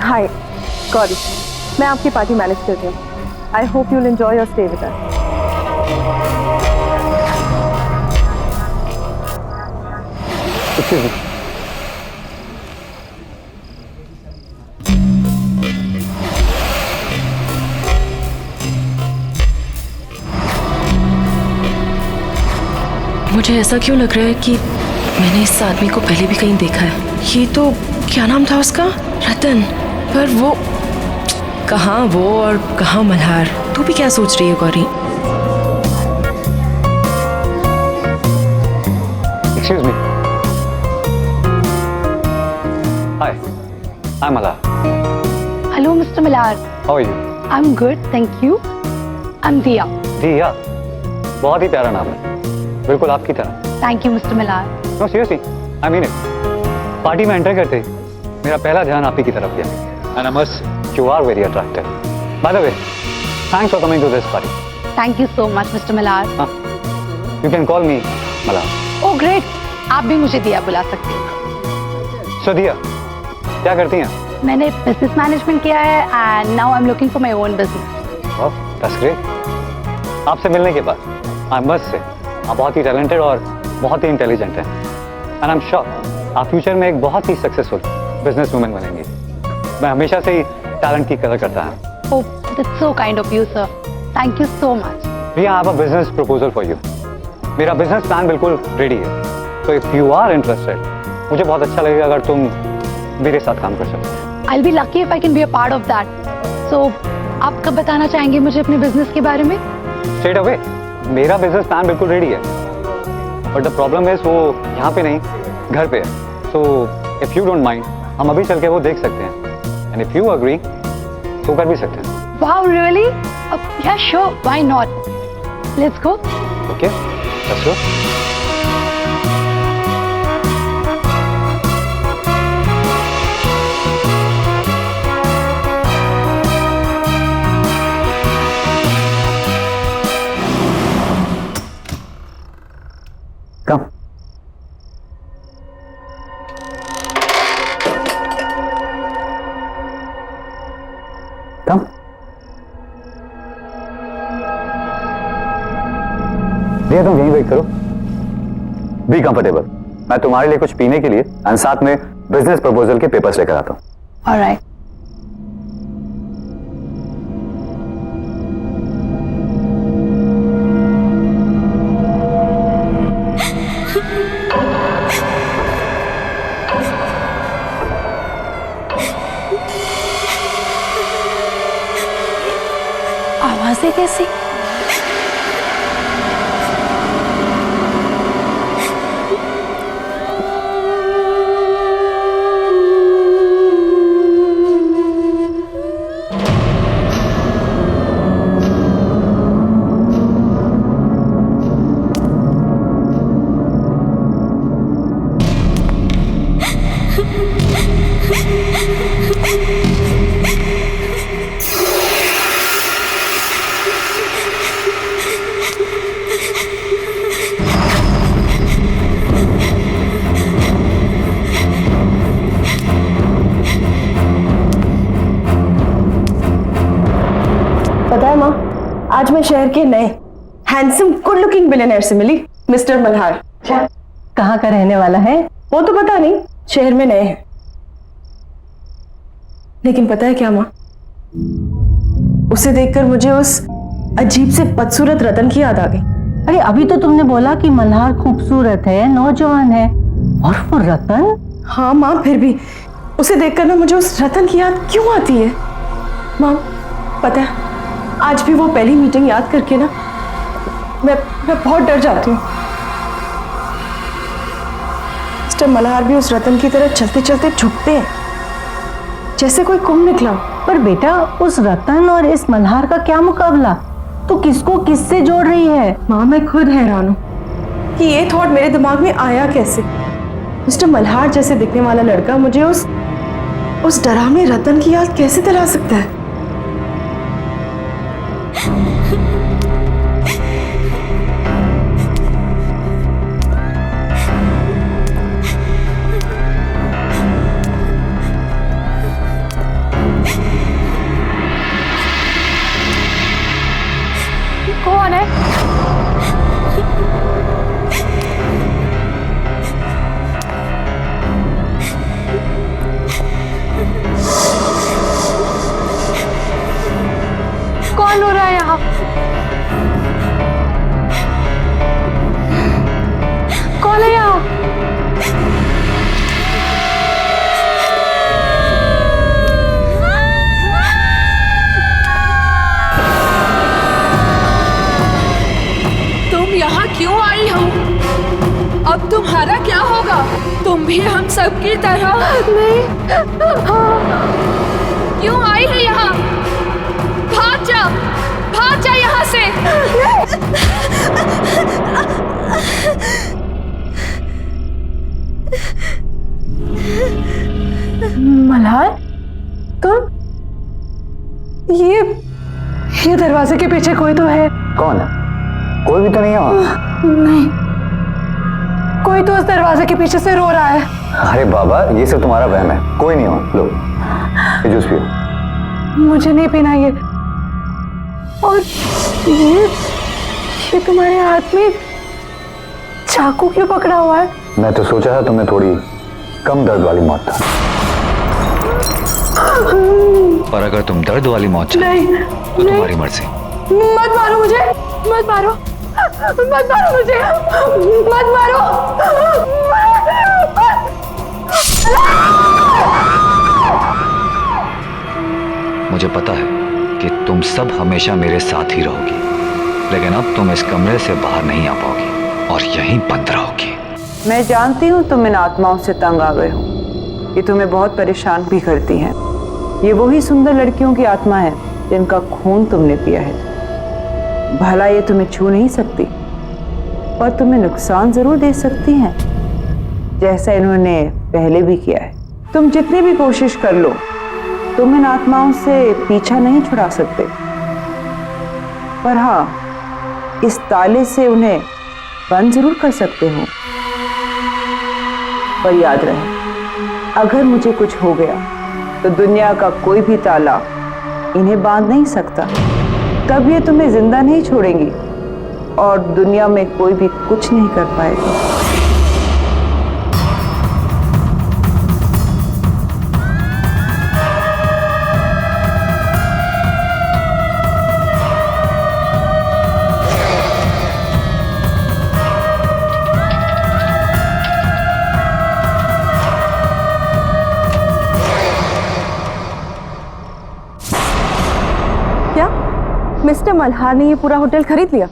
हाय गौरी, मैं आपकी party manage कर रही हूँ। I hope you'll enjoy your stay with us. मुझे ऐसा क्यों लग रहा है कि मैंने इस आदमी को पहले भी कहीं देखा है। ये तो क्या नाम था उसका, रतन। पर वो कहाँ वो और कहाँ मल्हार। तू भी क्या सोच रही है Gauri? Excuse me. Hi, I'm Malhar. Hello, Mr. Malhar. How are you? I'm good, thank you. I'm Diya. दिया, बहुत ही प्यारा नाम है, बिल्कुल आपकी तरह। Thank you, Mr. Malhar. No, seriously, I mean it. Party में एंटर करते ही मेरा पहला ध्यान आप ही की तरफ गया। And I must, you are very attractive. By the way, thanks for coming to this party. Thank you so much, Mr. Malhar. You can call me Malhar. Oh, great. आप भी मुझे दिया बुला सकते हैं। So दिया, क्या करती हैं? मैंने बिजनेस मैनेजमेंट किया है and now I'm looking for my own business. Oh, that's great. आपसे मिलने के बाद I must say, आप बहुत ही टैलेंटेड और बहुत ही इंटेलिजेंट हैं। And I'm sure आप फ्यूचर में एक बहुत ही सक्सेसफुल बिजनेस वुमेन बनेंगी। मैं हमेशा से ही टैलेंट की कदर करता हूँ। Oh, that's so kind of you, sir. Thank you so much. Riya, I have a business proposal for you. मेरा बिजनेस प्लान बिल्कुल रेडी है। तो if you are interested, मुझे बहुत अच्छा लगेगा अगर तुम मेरे साथ काम कर सकते। I'll be lucky if I can be a part of that. So, आप कब बताना चाहेंगे मुझे अपने बिजनेस के बारे में? स्ट्रेट अवे, मेरा बिजनेस प्लान बिल्कुल रेडी है। बट द प्रॉब्लम इज वो यहाँ पे नहीं, घर पे है। So if you don't mind, हम अभी चल के वो देख सकते हैं। एंड इफ यू अग्री, तो कर भी सकते हैं। Wow, really? Yeah, sure. Why not? Let's go. Okay, let's go. Come. Come. भैया तुम यहीं वेट करो। Be comfortable. मैं तुम्हारे लिए कुछ पीने के लिए और साथ में बिजनेस प्रपोजल के पेपर्स लेकर आता हूँ। All right. आवाजें कैसी? पता है माँ, आज मैं शहर के नए हैंडसम गुड लुकिंग बिलियनर से मिली, मिस्टर मल्हार। कहाँ का रहने वाला है? वो तो पता नहीं, शहर में नए हैं। लेकिन पता है क्या माँ, उसे देखकर मुझे उस अजीब से बदसूरत रतन की याद आ गई। अरे अभी तो तुमने बोला कि मल्हार खूबसूरत है, नौजवान है, और वो रतन? हाँ माँ, फिर भी उसे देखकर ना मुझे उस रतन की याद क्यों आती है। माँ पता है, आज भी वो पहली मीटिंग याद करके ना मैं बहुत डर जाती हूँ। मिस्टर मल्हार भी उस रतन की तरह चलते चलते झुकते हैं, जैसे कोई कुंभ निकला। पर बेटा, उस रतन और इस मल्हार का क्या मुकाबला? तू किसको किससे जोड़ रही है? माँ मैं खुद हैरान हूँ कि ये थॉट मेरे दिमाग में आया कैसे। मिस्टर मल्हार जैसे दिखने वाला लड़का मुझे उस डरावने रतन की याद कैसे दिला सकता है। सबकी तरह नहीं। क्यों आई है यहाँ? भाग जा यहाँ से। मल्हार, तुम? ये दरवाजे के पीछे कोई तो है। कौन है? कोई भी तो नहीं है वहाँ। नहीं, कोई तो उस दरवाजे के पीछे से रो रहा है। अरे बाबा, ये सब तुम्हारा वहम है, कोई नहीं वहाँ। लो, ये जूस पियो। मुझे नहीं पीना ये। और ये तुम्हारे हाथ में चाकू क्यों पकड़ा हुआ है? मैं तो सोचा था तुम्हें थोड़ी कम दर्द वाली मौत था, और अगर तुम दर्द वाली मौत चाहती नहीं, तो तुम्हारी मर्जी। मत मारो मुझे, मत मारो, मत मारो मुझे, मत मारो। मुझे पता है कि तुम सब हमेशा मेरे साथ ही रहोगी, लेकिन अब तुम इस कमरे से बाहर नहीं आ पाओगी और यहीं बंद रहोगी। मैं जानती हूँ तुम इन आत्माओं से तंग आ गए हो, ये तुम्हें बहुत परेशान भी करती हैं। ये वही सुंदर लड़कियों की आत्मा है जिनका खून तुमने पिया है। भला ये तुम्हें छू नहीं सकती, पर तुम्हें नुकसान जरूर दे सकती हैं, जैसा इन्होंने पहले भी किया है। तुम जितनी भी कोशिश कर लो, तुम इन आत्माओं से पीछा नहीं छुड़ा सकते, पर हाँ, इस ताले से उन्हें बंद जरूर कर सकते हो। पर याद रहे, अगर मुझे कुछ हो गया तो दुनिया का कोई भी ताला इन्हें बांध नहीं सकता। तब ये तुम्हें जिंदा नहीं छोड़ेंगी और दुनिया में कोई भी कुछ नहीं कर पाएगा। मिस्टर मल्हार ने ये पूरा होटल खरीद लिया,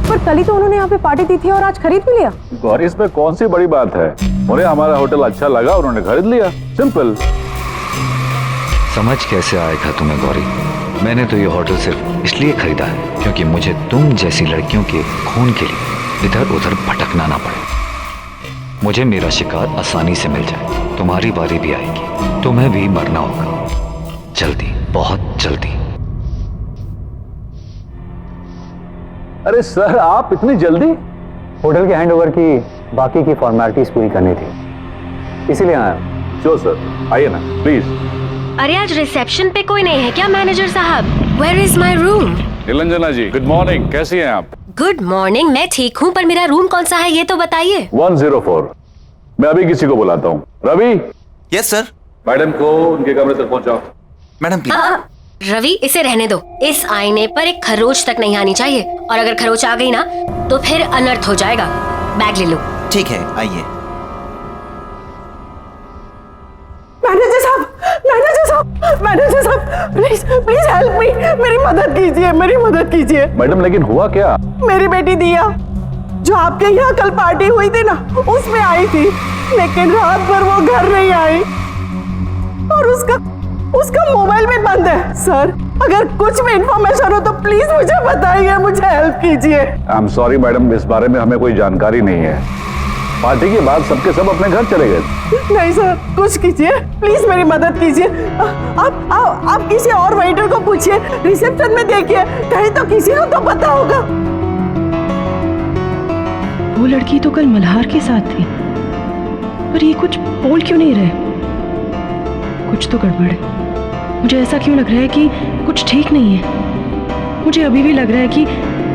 पर कल ही तो उन्होंने यहाँ पे पार्टी दी थी और आज खरीद भी लिया। गौरी, इसमें कौन सी बड़ी बात है? उन्हें हमारा होटल अच्छा लगा, उन्होंने खरीद लिया, सिंपल। समझ कैसे आएगा तुम्हें गौरी? मैंने तो ये होटल सिर्फ इसलिए खरीदा है क्योंकि मुझे तुम जैसी लड़कियों के खून के लिए इधर उधर भटकना ना पड़े। मुझे मेरा शिकार आसानी से मिल जाए। तुम्हारी बारी भी आएगी, तुम्हें भी मरना होगा, जल्दी, बहुत जल्दी। अरे सर, आप इतनी जल्दी? होटल के हैंडओवर की बाकी की फॉर्मेलिटीज पूरी करनी थी, इसीलिए आया। श्योर सर, आइए ना प्लीज। अरे आज रिसेप्शन पे कोई नहीं है क्या मैनेजर साहब? Where is my room? Niranjana ji, good morning, कैसी हैं आप? गुड मॉर्निंग, मैं ठीक हूँ, पर मेरा रूम कौन सा है ये तो बताइए। 104। मैं अभी किसी को बुलाता हूँ। रवि। Yes sir. मैडम को उनके कमरे तक पहुँचाओ। Madam please. रवि, इसे रहने दो। इस आईने पर एक खरोच तक नहीं आनी चाहिए, और अगर खरोच आ गई ना तो फिर अनर्थ हो जाएगा। बैग ले लो। ठीक है, आइए। मैनेजर साहब, मैनेजर साहब, मैनेजर साहब, प्लीज प्लीज हेल्प मी, मेरी मदद कीजिए, मेरी मदद कीजिए। मैडम, लेकिन हुआ क्या? मेरी बेटी दिया, जो आपके यहाँ कल पार्टी हुई थी ना, उसमें आई थी, लेकिन रात भर वो घर नहीं आई और उसका मोबाइल भी बंद है। सर, अगर कुछ भी इंफॉर्मेशन हो तो प्लीज मुझे बताइए, मुझे हेल्प कीजिए। आई एम सॉरी मैडम, इस बारे में हमें कोई जानकारी नहीं है। पार्टी के बाद सबके सब अपने घर चले गए। नहीं सर, कुछ कीजिए, प्लीज मेरी मदद कीजिए। आप किसी और वेटर को पूछिए, रिसेप्शन में देखिए, कहीं तो किसी को तो पता होगा। वो लड़की तो कल मल्हार के साथ थी, पर ये कुछ बोल क्यों नहीं रहे? कुछ तो गड़बड़ है। मुझे ऐसा क्यों लग रहा है कि कुछ ठीक नहीं है। मुझे अभी भी लग रहा है कि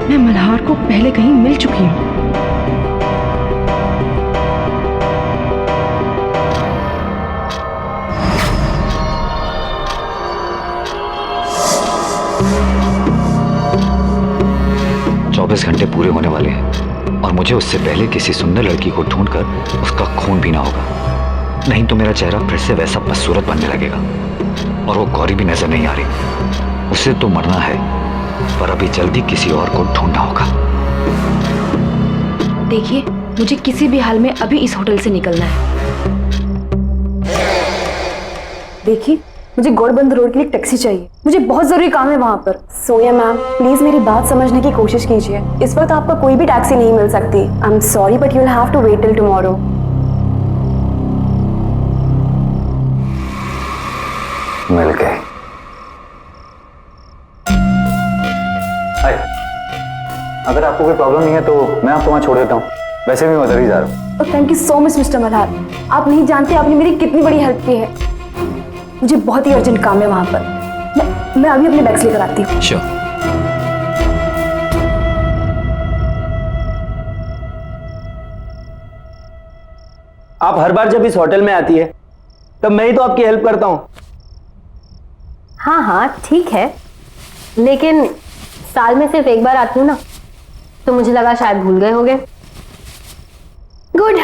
मैं मल्हार को पहले कहीं मिल चुकी हूँ। घंटे पूरे होने वाले हैं और मुझे उससे पहले किसी सुंदर लड़की को ढूंढकर उसका खून पीना होगा, नहीं तो मेरा चेहरा फिर से वैसा बदसूरत बनने लगेगा। और वो गौरी भी नजर नहीं आ रही। उसे तो मरना है, पर अभी जल्दी किसी और को ढूंढना होगा। देखिए, मुझे किसी भी हाल में अभी इस होटल से निकलना है। देखिए, मुझे गौड़बंद रोड के लिए टैक्सी चाहिए, मुझे बहुत जरूरी काम है वहाँ पर। सोया मैम, प्लीज मेरी बात समझने की कोशिश कीजिए। इस वक्त आपका कोई भी टैक्सी नहीं मिल सकती। I am sorry but you will have to wait till tomorrow. मिल गए। हाय, अगर आपको कोई प्रॉब्लम नहीं है तो मैं आपको वहां छोड़ देता हूँ। वैसे भी मैं उधर ही जा रहा हूँ। Thank you so much mister Malhar. आप नहीं जानते आपने मेरी कितनी बड़ी हेल्प की है। मुझे बहुत ही अर्जेंट काम है वहां पर। मैं अभी अपने बैग्स लेकर आती हूँ। श्योर। आप हर बार जब इस होटल में आती है तब मैं ही तो आपकी हेल्प करता हूँ। हाँ हाँ ठीक है, लेकिन साल में सिर्फ एक बार आती हूँ ना, तो मुझे लगा शायद भूल गए होगे। गुड,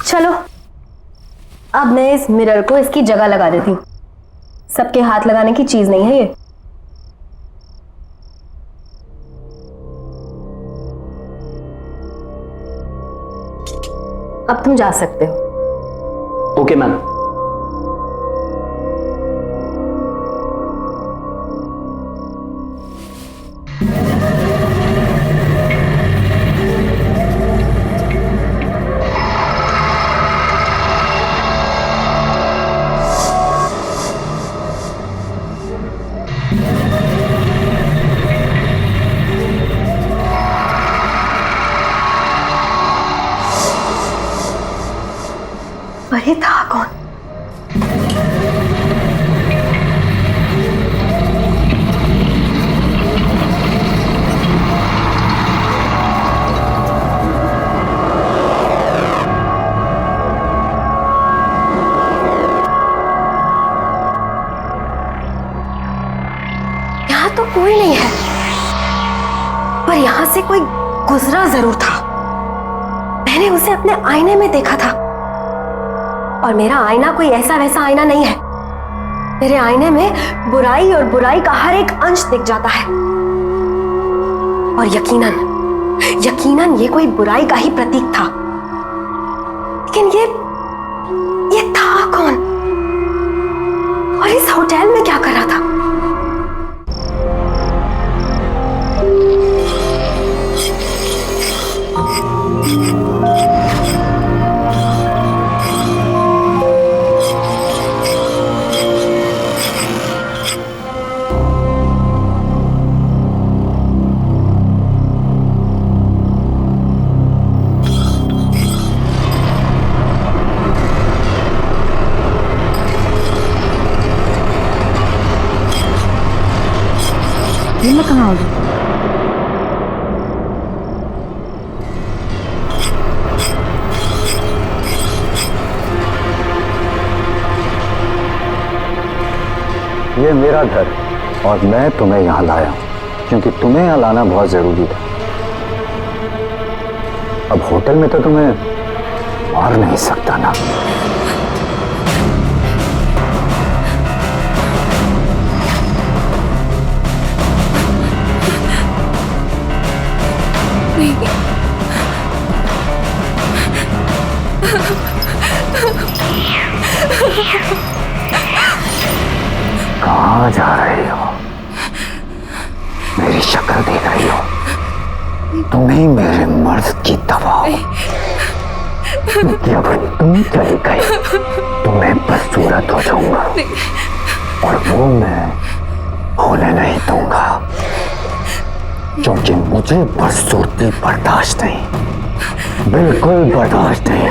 चलो अब मैं इस मिरर को इसकी जगह लगा देती हूँ। सबके हाथ लगाने की चीज नहीं है ये। अब तुम जा सकते हो। Okay ma'am. अरे था कौन? यहां तो कोई नहीं है, पर यहां से कोई गुजरा जरूर था। मैंने उसे अपने आईने में देखा था, और मेरा आईना कोई ऐसा वैसा आईना नहीं है। मेरे आईने में बुराई और बुराई का हर एक अंश दिख जाता है, और यकीनन ये कोई बुराई का ही प्रतीक था। लेकिन ये था कौन, और इस होटल में क्या कर रहा था? ये मैं कहाँ आ गई? ये मेरा घर और मैं तुम्हें यहाँ लाया हूँ क्योंकि तुम्हें यहाँ लाना बहुत जरूरी था। अब होटल में तो तुम्हें मार नहीं सकता ना। कहाँ जा रही हो? मेरी शक्ल देख रही हो? तुम्हें मेरे मर्द की दवा हो। जब तुम चली गई तो मैं बदसूरत हो जाऊंगा, और वो मैं होने नहीं दूंगा, क्योंकि मुझे बदसूरती बर्दाश्त नहीं, बिल्कुल बर्दाश्त नहीं।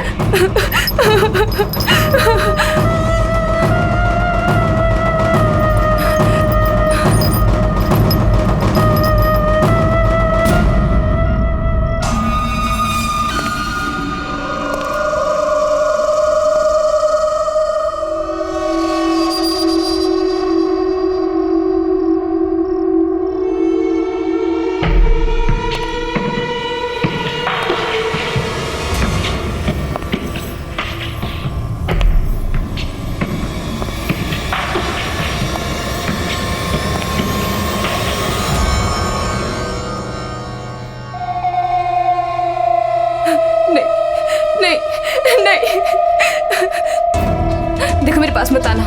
आना।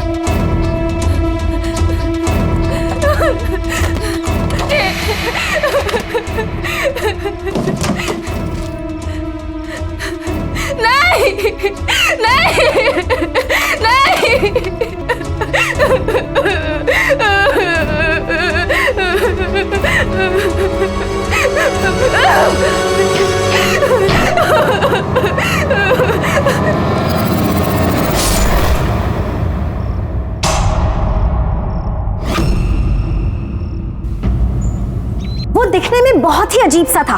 नहीं नहीं वो दिखने में बहुत ही अजीब सा था।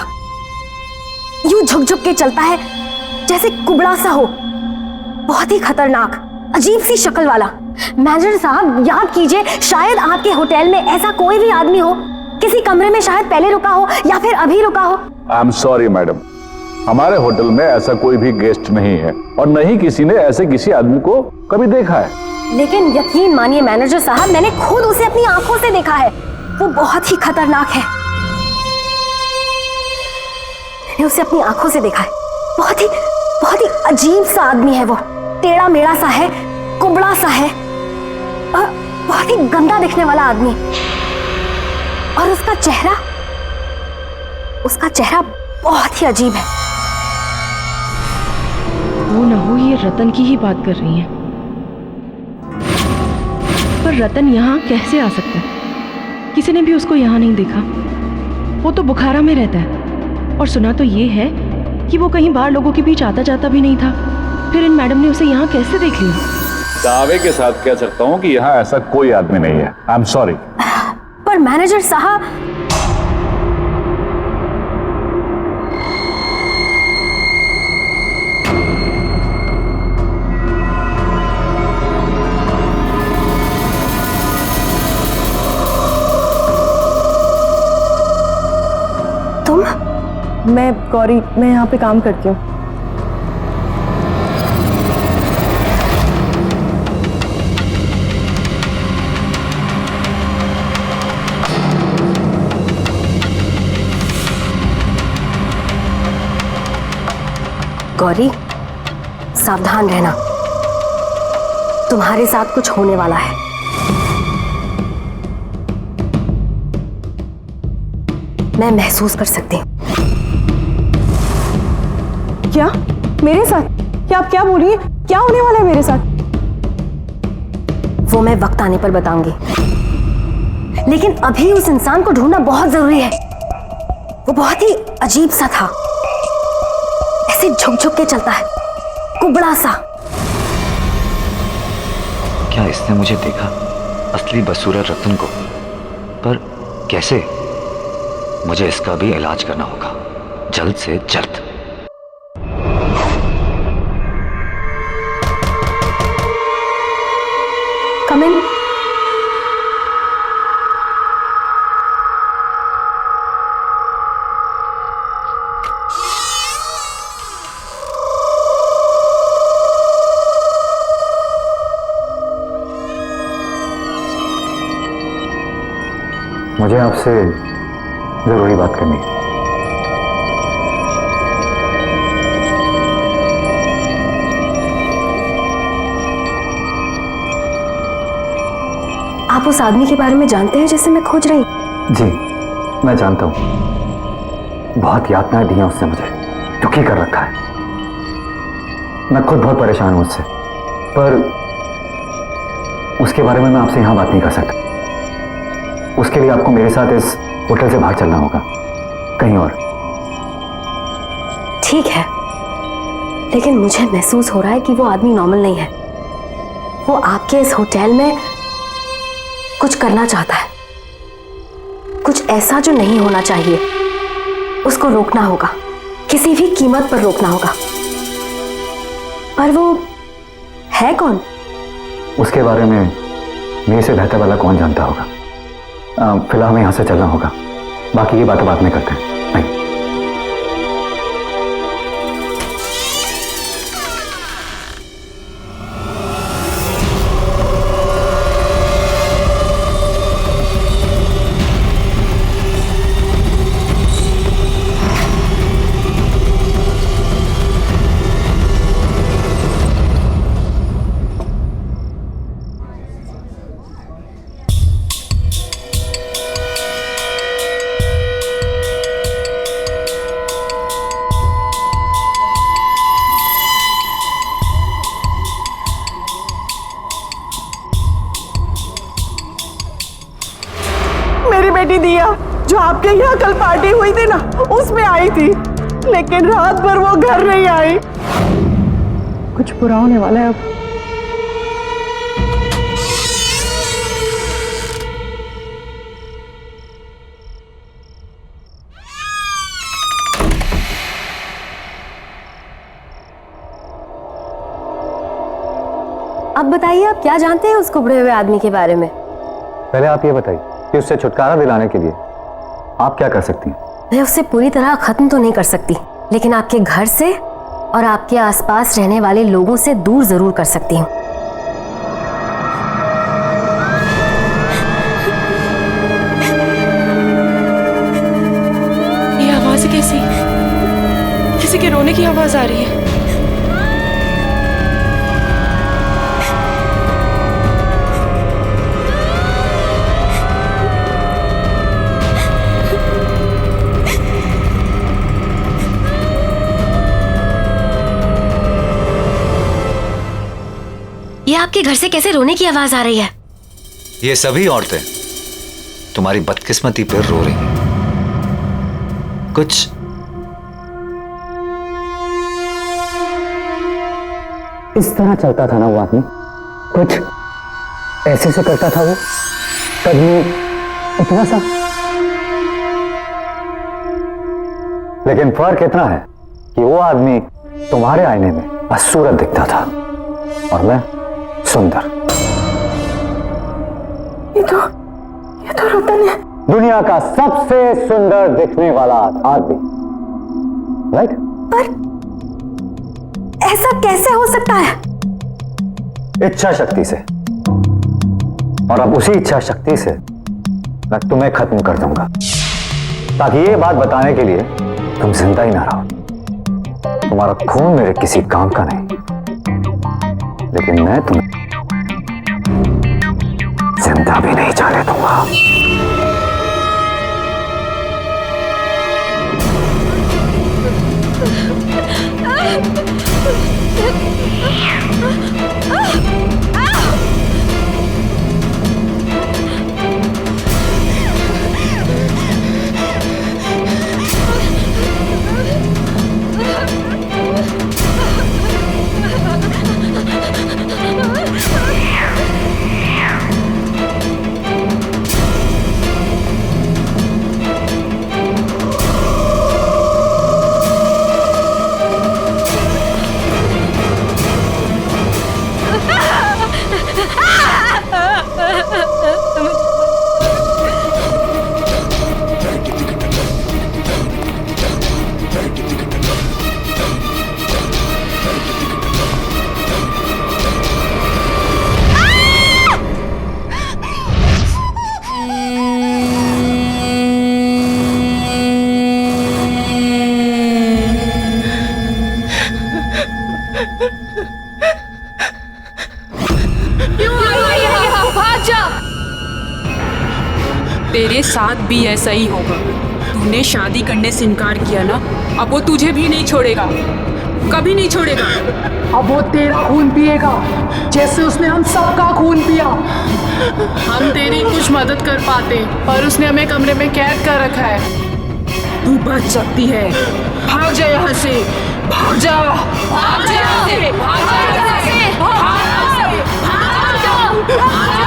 यूं झुक झुक के चलता है जैसे कुबड़ा सा हो, बहुत ही खतरनाक, अजीब सी शक्ल वाला। मैनेजर साहब याद कीजिए, शायद आपके होटल में ऐसा कोई भी आदमी हो, किसी कमरे में शायद पहले रुका हो या फिर अभी रुका हो। आई एम सॉरी मैडम, हमारे होटल में ऐसा कोई भी गेस्ट नहीं है और न ही किसी ने ऐसे किसी आदमी को कभी देखा है। लेकिन यकीन मानिए मैनेजर साहब, मैंने खुद उसे अपनी आंखों से देखा है। वो बहुत ही खतरनाक है। मैंने उसे अपनी आंखों से देखा है। बहुत ही अजीब सा आदमी है वो। टेढ़ा मेढ़ा सा है, कुबड़ा सा है और बहुत ही गंदा दिखने वाला आदमी। और उसका चेहरा बहुत ही अजीब है। वो न हो ये रतन की ही बात कर रही हैं। पर रतन यहाँ कैसे आ सकता है? किसी ने भी उसको यहाँ नहीं देखा। वो तो बुखारा में रहता है और सुना तो ये है कि वो कहीं बाहर लोगों के बीच आता जाता भी नहीं था। फिर इन मैडम ने उसे यहाँ कैसे देख लिया? दावे के साथ कह सकता हूँ कि यहाँ ऐसा कोई आदमी नहीं है। आई एम सॉरी। पर मैनेजर साहब, मैं गौरी, मैं यहाँ पे काम करती हूँ। गौरी, सावधान रहना, तुम्हारे साथ कुछ होने वाला है। मैं महसूस कर सकती हूँ। क्या मेरे साथ? क्या आप क्या बोल रही हैं? क्या होने वाला है मेरे साथ? वो मैं वक्त आने पर बताऊंगी, लेकिन अभी उस इंसान को ढूंढना बहुत जरूरी है। वो बहुत ही अजीब सा था, ऐसे झुक झुक के चलता है, कुबड़ा सा। क्या इसने मुझे देखा, असली बसूरा रतन को? पर कैसे? मुझे इसका भी इलाज करना होगा, जल्द से जल्द। Come in. मुझे आपसे जरूरी बात करनी है। आप उस आदमी के बारे में जानते हैं जिसे मैं खोज रही? जी, मैं जानता हूँ। बहुत यातनाएं दी हैं उसने मुझे, दुखी कर रखा है। मैं खुद बहुत परेशान हूं उससे, पर उसके बारे में मैं आपसे यहां बात नहीं कर सकता। उसके लिए आपको मेरे साथ इस होटल से बाहर चलना होगा, कहीं और। ठीक है, लेकिन मुझे महसूस हो रहा है कि वो आदमी नॉर्मल नहीं है। वो आपके इस होटल में कुछ करना चाहता है, कुछ ऐसा जो नहीं होना चाहिए। उसको रोकना होगा, किसी भी कीमत पर रोकना होगा। पर वो है कौन? उसके बारे में मेरे से बेहतर वाला कौन जानता होगा। फिलहाल हमें यहां से चलना होगा, बाकी ये बातें बाद में करते हैं। नहीं। बेटी दिया जो आपके यहाँ कल पार्टी हुई थी ना, उसमें आई थी, लेकिन रात भर वो घर नहीं आई। कुछ बुरा होने वाला है अब। अब बताइए, आप क्या जानते हैं उस कुबड़े हुए आदमी के बारे में? पहले आप ये बताइए कि उससे छुटकारा दिलाने के लिए आप क्या कर सकती हैं? मैं उसे पूरी तरह खत्म तो नहीं कर सकती, लेकिन आपके घर से और आपके आसपास रहने वाले लोगों से दूर जरूर कर सकती हूँ। ये आवाज कैसी? किसी के रोने की आवाज आ रही है। ये आपके घर से कैसे रोने की आवाज आ रही है? ये सभी औरतें तुम्हारी बदकिस्मती पर रो रही हैं। कुछ इस तरह चलता था ना वो आदमी, कुछ ऐसे से करता था वो, कभी इतना सा। लेकिन फर्क इतना है कि वो आदमी तुम्हारे आईने में बदसूरत दिखता था और मैं सुंदर। ये तो रतन है, दुनिया का सबसे सुंदर दिखने वाला आदमी, राइट? पर ऐसा कैसे हो सकता है? इच्छा शक्ति से। और अब उसी इच्छा शक्ति से मैं तुम्हें खत्म कर दूंगा, ताकि ये बात बताने के लिए तुम जिंदा ही ना रहो। तुम्हारा खून मेरे किसी काम का नहीं, लेकिन मैं तुम्हें जिंदा भी नहीं जाने दूंगा। तेरे साथ भी ऐसा ही होगा। तूने शादी करने से इनकार किया ना, अब वो तुझे भी नहीं छोड़ेगा, कभी नहीं छोड़ेगा। अब वो तेरा खून पिएगा जैसे उसने हम सबका खून पिया। हम तेरी कुछ मदद कर पाते, पर उसने हमें कमरे में कैद कर रखा है। तू बच सकती है, भाग जा यहाँ से, भाग जा, भाग जा यहाँ से, भाग जा यहाँ से, भाग जा, भाग जा, भाग जा।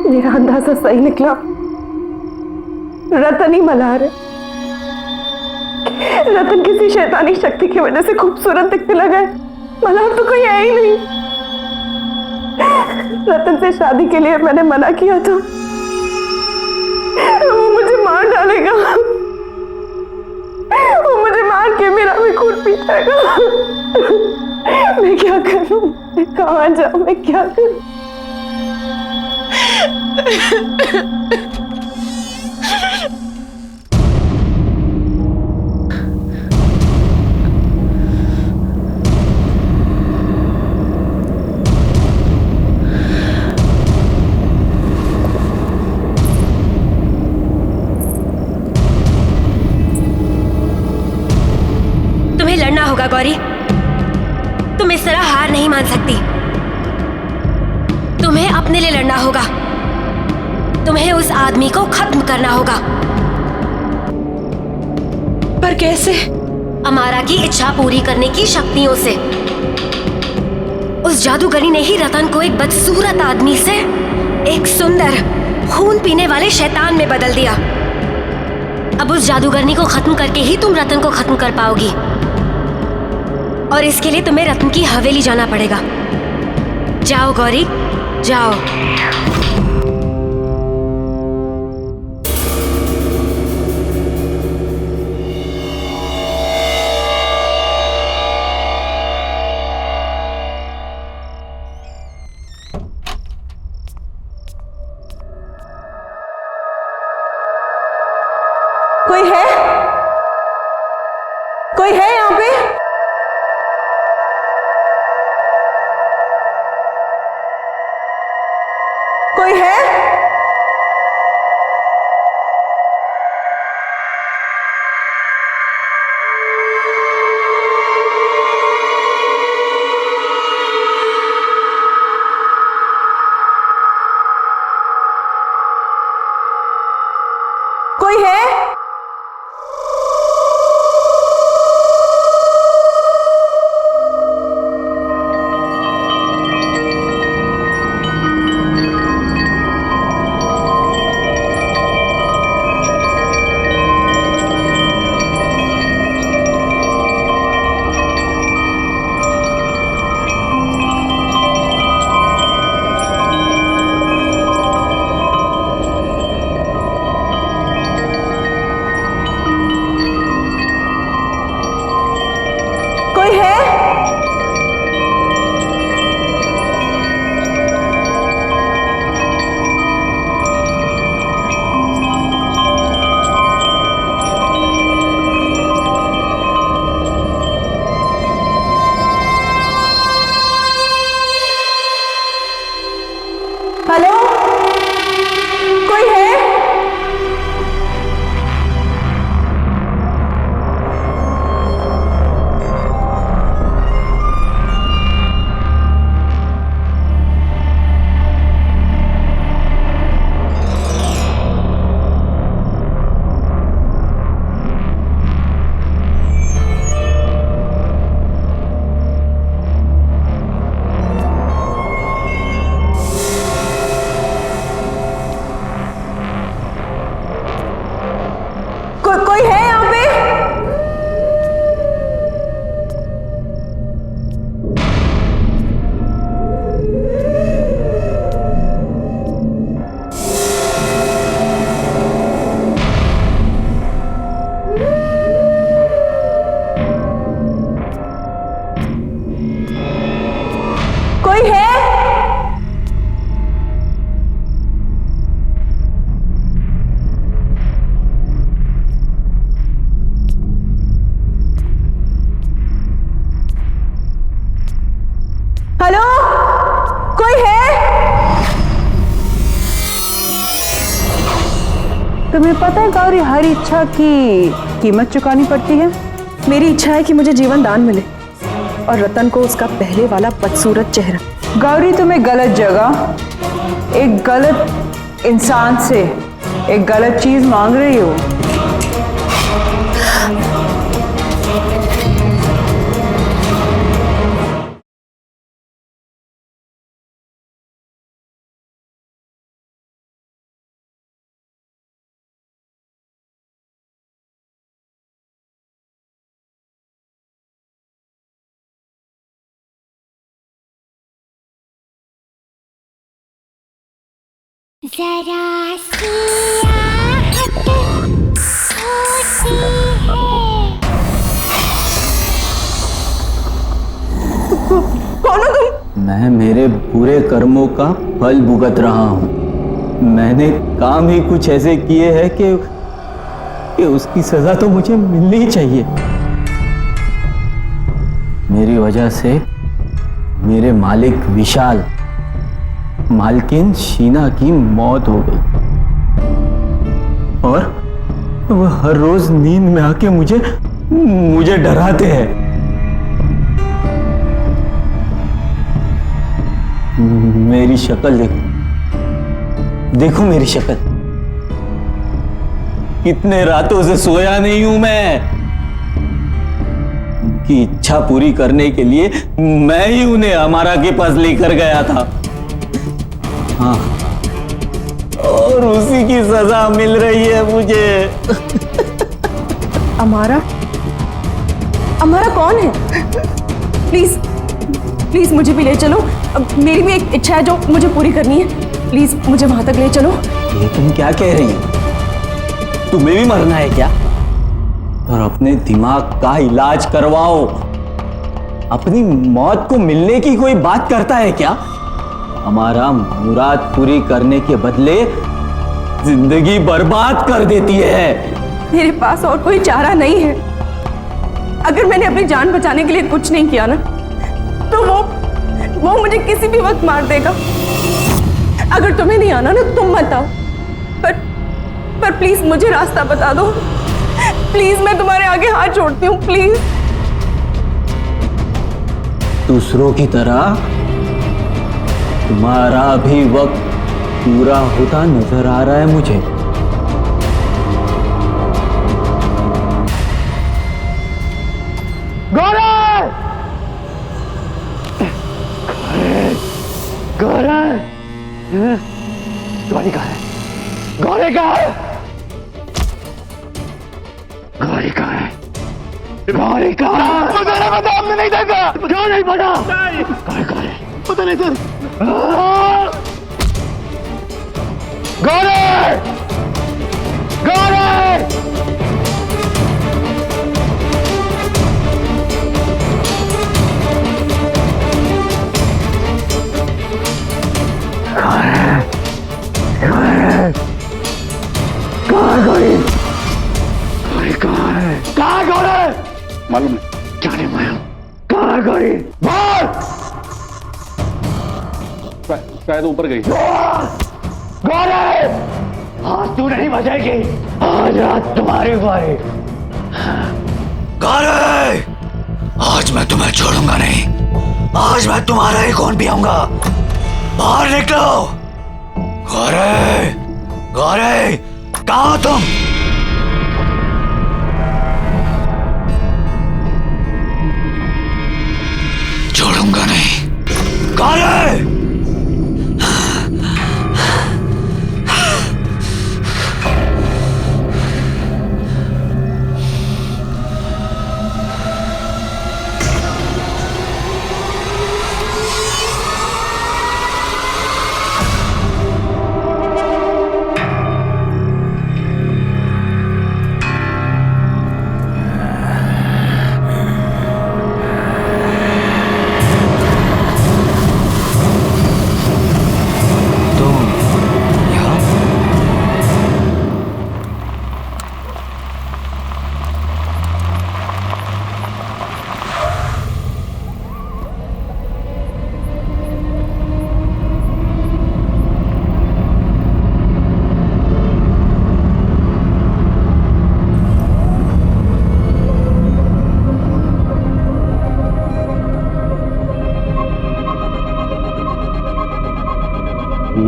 मेरा अंदाजा सही निकला, रतन ही मल्हार है। रतन किसी शैतानी शक्ति की वजह से खूबसूरत दिखने लगा है, मल्हार तो कोई है ही नहीं। रतन से शादी के लिए मैंने मना किया था, मैं क्या करूं? मैं कहाँ जाऊं? मैं क्या करूं? तुम्हें लड़ना होगा गौरी। तुम इस तरह हार नहीं मान सकती। तुम्हें अपने लिए लड़ना होगा। तुम्हें उस आदमी को खत्म करना होगा। पर कैसे? अमारा की इच्छा पूरी करने की शक्तियों से। उस जादूगरी ने ही रतन को एक बदसूरत आदमी से एक सुंदर खून पीने वाले शैतान में बदल दिया। अब उस जादूगरनी को खत्म करके ही तुम रतन को खत्म कर पाओगी। और इसके लिए तुम्हें रतन की हवेली जाना पड़ेगा। जाओ गौरी, जाओ। कोई है? कोई है यहाँ पे? कोई है? कोई है? हेलो, कोई है? कोई है यहाँ पे? कोई है? हेलो, कोई है? तुम्हें पता है गौरी, हर इच्छा की कीमत चुकानी पड़ती है। मेरी इच्छा है कि मुझे जीवन दान मिले और रतन को उसका पहले वाला बदसूरत चेहरा। गौरी, तुम एक गलत जगह, एक गलत इंसान से एक गलत चीज मांग रही हो। जरा सी आहट होती है, मैं मेरे बुरे कर्मों का फल भुगत रहा हूँ। मैंने काम ही कुछ ऐसे किए हैं कि उसकी सजा तो मुझे मिलनी ही चाहिए। मेरी वजह से मेरे मालिक विशाल, मालकिन शीना की मौत हो गई और वह हर रोज नींद में आके मुझे डराते हैं। मेरी शक्ल देखो मेरी शक्ल। कितने रातों से सोया नहीं हूं मैं। उनकी इच्छा पूरी करने के लिए मैं ही उन्हें अमारा के पास लेकर गया था। हाँ, और उसी की सजा मिल रही है मुझे। अमारा कौन है? प्लीज प्लीज मुझे भी ले चलो। अब मेरी भी एक इच्छा है जो मुझे पूरी करनी है। प्लीज मुझे वहां तक ले चलो। ये तुम क्या कह रही हो? तुम्हें भी मरना है क्या? और अपने दिमाग का इलाज करवाओ। अपनी मौत को मिलने की कोई बात करता है क्या? हमारा मुराद पूरी करने के बदले जिंदगी बर्बाद कर देती है। मेरे पास और कोई चारा नहीं है। अगर मैंने अपनी जान बचाने के लिए कुछ नहीं किया ना, तो वो मुझे किसी भी वक्त मार देगा। अगर तुम्हें नहीं आना ना, तुम मत आओ। पर प्लीज मुझे रास्ता बता दो। प्लीज मैं तुम्हारे आगे हाथ जोड़ती हूँ, प्लीज। दूसरों की तरह तुम्हारा भी वक्त पूरा होता नजर आ रहा है मुझे। गौरी कहाँ है? गौरी कहाँ है? गौरी कहाँ है? गौरी कहाँ है? मुझे नहीं पता, हमने नहीं देखा। क्यों नहीं पता? गौरी कहाँ है? पता नहीं सर। गौरी! गौरी! मालूम नहीं, जाने माया कहाँ गई? शायद ऊपर गई। गौरी! आज तू नहीं बचेगी। आज रात तुम्हारी बारी। गौरी! आज मैं तुम्हें छोड़ूंगा नहीं। आज मैं तुम्हारा ही खून पियूंगा। बाहर निकलो। गौरी! गौरी! कहाँ हो तुम? छोड़ूंगा नहीं। गौरी!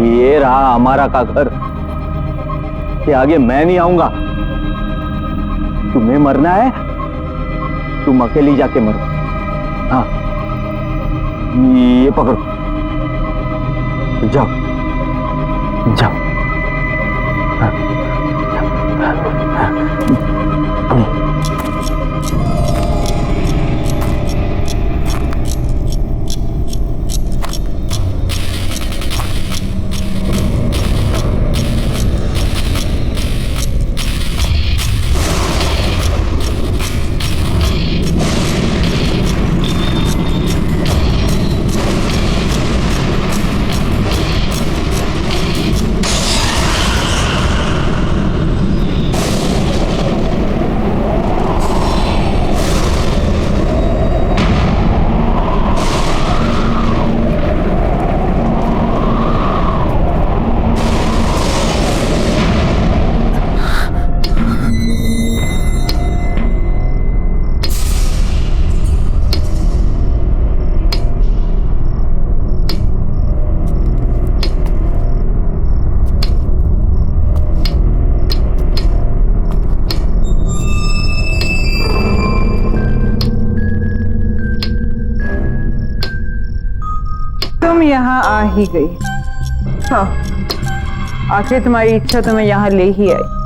ये रहा हमारा का घर। कि आगे मैं नहीं आऊंगा। तुम्हें मरना है, तुम अकेली जाके मरो। हाँ, ये पकड़ो, जाओ जाओ। हाँ, यहाँ आ ही गई। हाँ, आखिर तुम्हारी इच्छा तुम्हें यहाँ ले ही आई।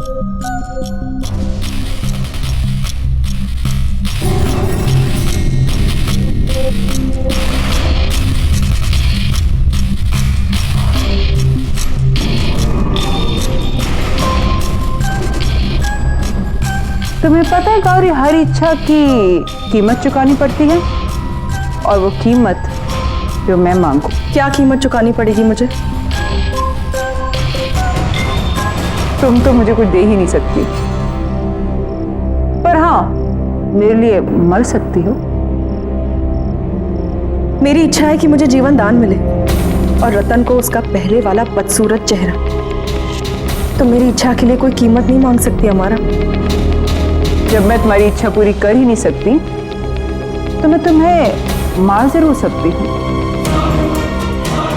तुम्हें पता है गौरी, हर इच्छा की कीमत चुकानी पड़ती है, और वो कीमत जो मैं मांगू। क्या कीमत चुकानी पड़ेगी मुझे? तुम तो मुझे कुछ दे ही नहीं सकती, पर हाँ मेरे लिए मर सकती हो। मेरी इच्छा है कि मुझे जीवन दान मिले और रतन को उसका पहले वाला बदसूरत चेहरा। तो मेरी इच्छा के लिए कोई कीमत नहीं मांग सकती हमारा। जब मैं तुम्हारी इच्छा पूरी कर ही नहीं सकती तो मैं तुम्हें मार जरूर सकती हूँ,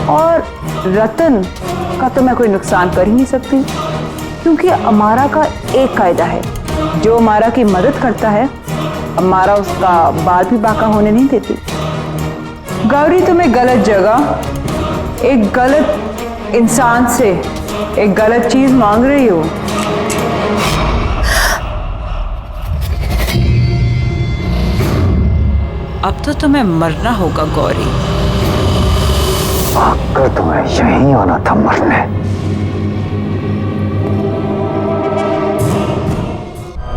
और रतन का तो मैं कोई नुकसान कर ही नहीं सकती, क्योंकि अमारा का एक कायदा है, जो अमारा की मदद करता है अमारा उसका बाल भी बाका होने नहीं देती। गौरी, तुम्हें गलत जगह एक गलत इंसान से एक गलत चीज मांग रही हो। अब तो तुम्हें मरना होगा गौरी। आकर तुम्हें यहीं आना था मरने।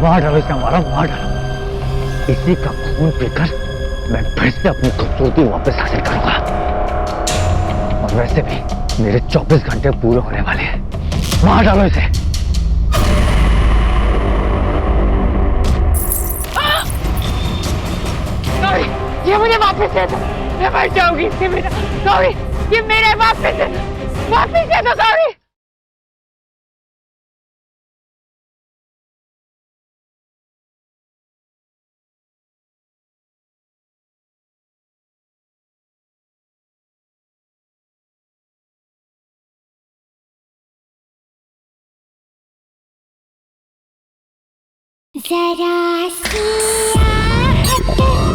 मार डालो इसे हमारा, मार डालो। इसी का खून पीकर मैं फिर से अपनी खूबसूरती वापस हासिल करूंगा। और वैसे भी मेरे 24 घंटे पूरे होने वाले हैं। मार डालो इसे। ये मुझे वापस दे दो, मैं मर जाऊंगी इससे बिना। गौरी, ये मेरे वापस दे दो गौरी। जरा सी आहट होती है।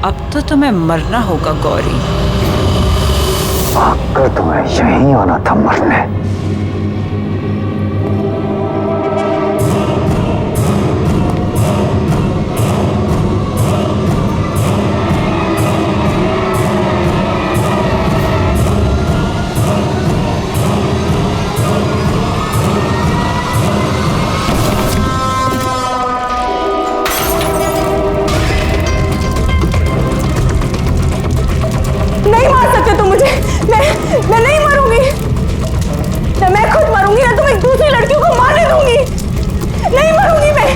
अब तो तुम्हें मरना होगा गौरी। आकर तुम्हें यहीं आना था मरने। नहीं मार सकते तुम मुझे। मैं नहीं मरूंगी। ना मैं खुद मरूंगी, ना तुम एक दूसरी लड़कियों को मारने दूंगी। नहीं मरूंगी मैं।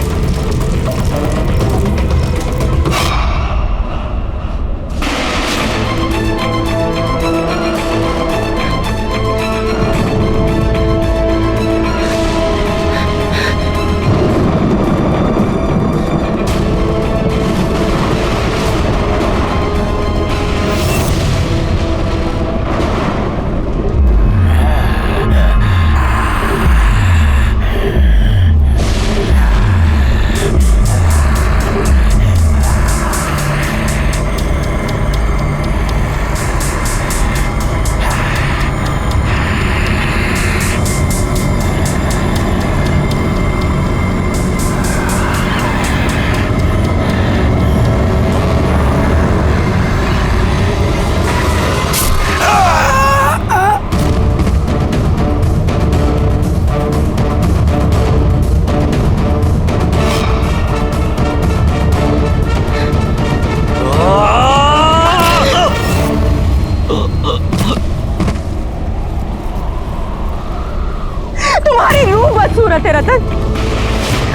तुम्हारी रूह बदसूरत है रतन,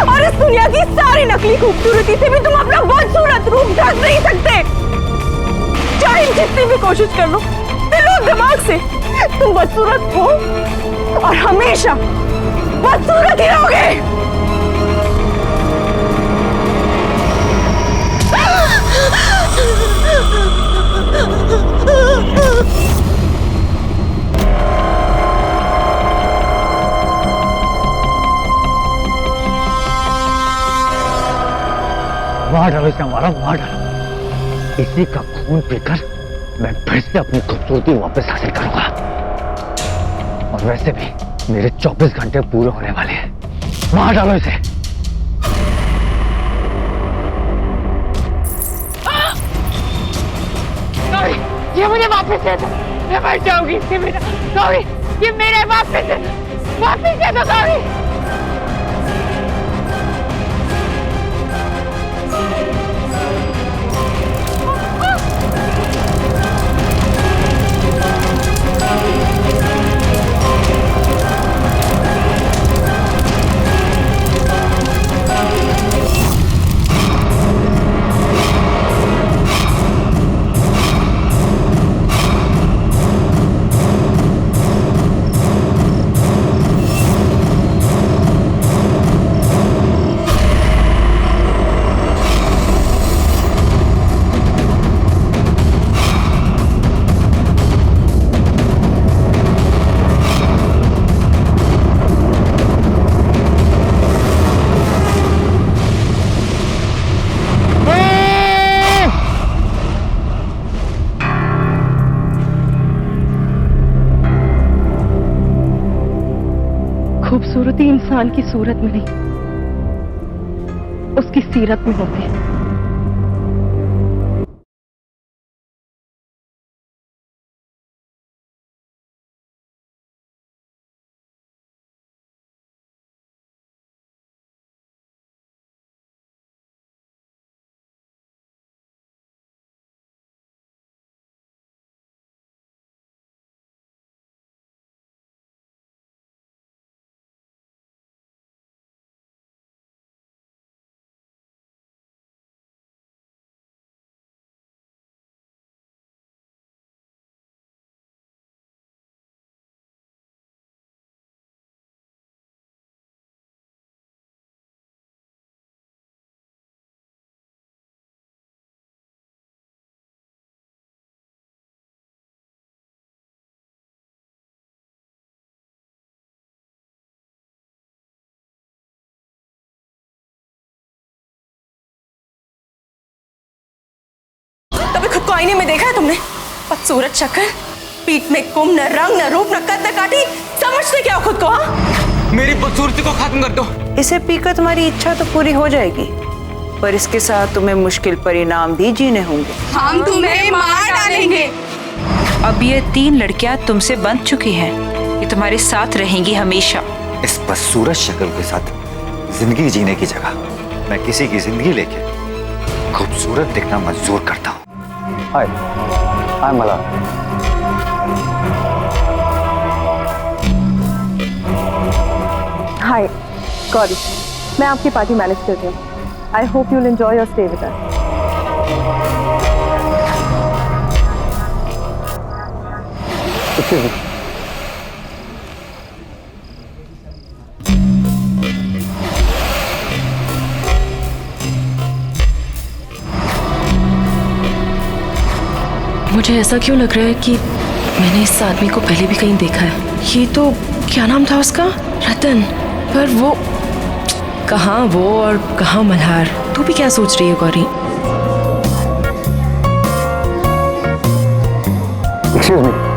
और इस दुनिया की सारी नकली खूबसूरती से भी तुम अपना बदसूरत रूप ढक नहीं सकते। चाहे जितनी भी कोशिश कर लो, दिलो दिमाग से तुम बदसूरत हो और हमेशा बदसूरत ही रहोगे। मार डालो इसे हमारा, मार डालो। इसी का खून पीकर मैं फिर से अपनी खूबसूरती वापस हासिल करूंगा। और वैसे भी मेरे 24 घंटे पूरे होने वाले हैं। मार डालो इसे। ये मुझे वापस दे दो, मैं मर जाऊंगी इससे बिना। गौरी, ये मेरे वापस दे दो गौरी। खूबसूरती इंसान की सूरत में नहीं, उसकी सीरत में होती है। कभी खुद को आईने में देखा है तुमने? बदसूरत शक्ल, पीठ में कुम, न रंग न रूप न कद न काठी, समझते क्या हो खुद को? हाँ, मेरी बदसूरती को खत्म कर दो। इसे पीकर तुम्हारी इच्छा तो पूरी हो जाएगी, पर इसके साथ तुम्हें मुश्किल परिणाम भी जीने होंगे। हम तुम्हें मार डालेंगे। अब ये 3 लड़कियां तुमसे बंध चुकी हैं, ये तुम्हारे साथ रहेंगी हमेशा। इस बदसूरत शक्ल के साथ जिंदगी जीने की जगह मैं किसी की जिंदगी लेके खूबसूरत दिखना मंजूर करता हूँ। हाय, आई एम मला। हाय गौरी, मैं आपकी पार्टी मैनेज कर रही हूँ। I hope you'll enjoy your stay with us. मुझे ऐसा क्यों लग रहा है कि मैंने इस आदमी को पहले भी कहीं देखा है। ये तो क्या नाम था उसका? रतन। पर वो कहाँ वो और कहाँ मल्हार? तू भी क्या सोच रही है गौरी? Excuse me.